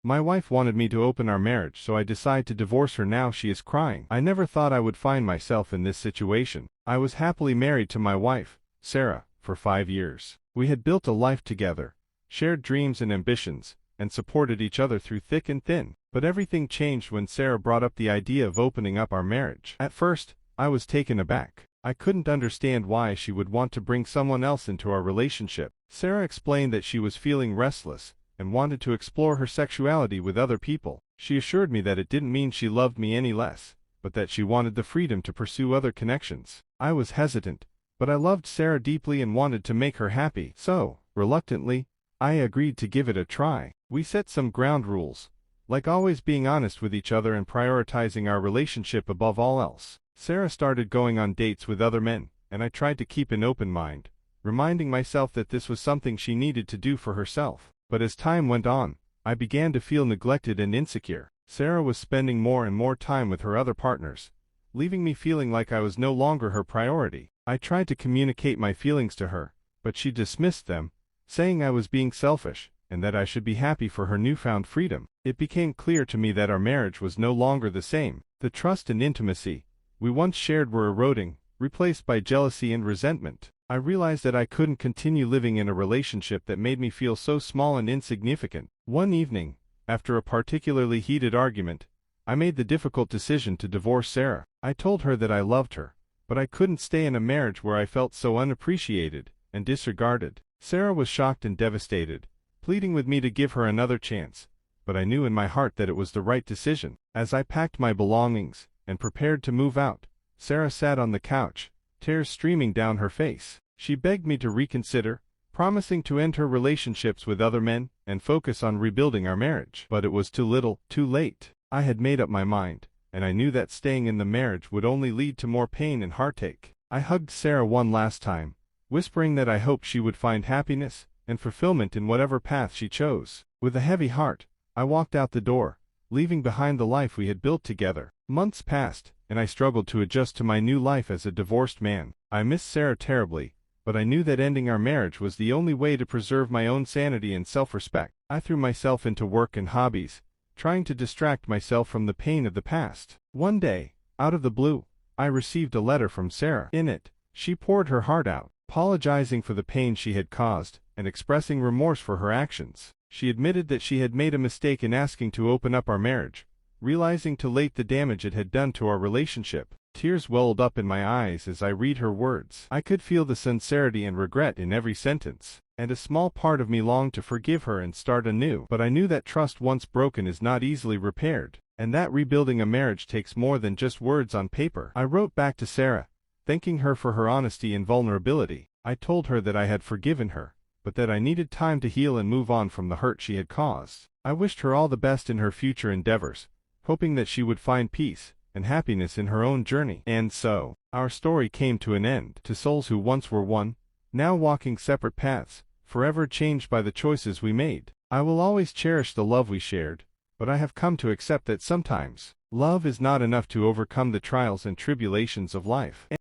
My wife wanted me to open our marriage, so I decided to divorce her. Now she is crying. I never thought I would find myself in this situation. I was happily married to my wife, Sarah, for 5 years. We had built a life together, shared dreams and ambitions, and supported each other through thick and thin. But everything changed when Sarah brought up the idea of opening up our marriage. At first, I was taken aback. I couldn't understand why she would want to bring someone else into our relationship. Sarah explained that she was feeling restless and wanted to explore her sexuality with other people. She assured me that it didn't mean she loved me any less, but that she wanted the freedom to pursue other connections. I was hesitant, but I loved Sarah deeply and wanted to make her happy. So, reluctantly, I agreed to give it a try. We set some ground rules, like always being honest with each other and prioritizing our relationship above all else. Sarah started going on dates with other men, and I tried to keep an open mind, reminding myself that this was something she needed to do for herself. But as time went on, I began to feel neglected and insecure. Sarah was spending more and more time with her other partners, leaving me feeling like I was no longer her priority. I tried to communicate my feelings to her, but she dismissed them, saying I was being selfish, and that I should be happy for her newfound freedom. It became clear to me that our marriage was no longer the same. The trust and intimacy we once shared were eroding, replaced by jealousy and resentment. I realized that I couldn't continue living in a relationship that made me feel so small and insignificant. One evening, after a particularly heated argument, I made the difficult decision to divorce Sarah. I told her that I loved her, but I couldn't stay in a marriage where I felt so unappreciated and disregarded. Sarah was shocked and devastated, pleading with me to give her another chance, but I knew in my heart that it was the right decision. As I packed my belongings and prepared to move out, Sarah sat on the couch, tears streaming down her face. She begged me to reconsider, promising to end her relationships with other men and focus on rebuilding our marriage. But it was too little, too late. I had made up my mind, and I knew that staying in the marriage would only lead to more pain and heartache. I hugged Sarah one last time, whispering that I hoped she would find happiness and fulfillment in whatever path she chose. With a heavy heart, I walked out the door, leaving behind the life we had built together. Months passed, and I struggled to adjust to my new life as a divorced man. I missed Sarah terribly, but I knew that ending our marriage was the only way to preserve my own sanity and self-respect. I threw myself into work and hobbies, trying to distract myself from the pain of the past. One day, out of the blue, I received a letter from Sarah. In it, she poured her heart out, apologizing for the pain she had caused and expressing remorse for her actions. She admitted that she had made a mistake in asking to open up our marriage, realizing too late the damage it had done to our relationship. Tears welled up in my eyes as I read her words. I could feel the sincerity and regret in every sentence, and a small part of me longed to forgive her and start anew. But I knew that trust once broken is not easily repaired, and that rebuilding a marriage takes more than just words on paper. I wrote back to Sarah, thanking her for her honesty and vulnerability. I told her that I had forgiven her, but that I needed time to heal and move on from the hurt she had caused. I wished her all the best in her future endeavors, hoping that she would find peace and happiness in her own journey. And so, our story came to an end. To souls who once were one, now walking separate paths, forever changed by the choices we made. I will always cherish the love we shared, but I have come to accept that sometimes, love is not enough to overcome the trials and tribulations of life.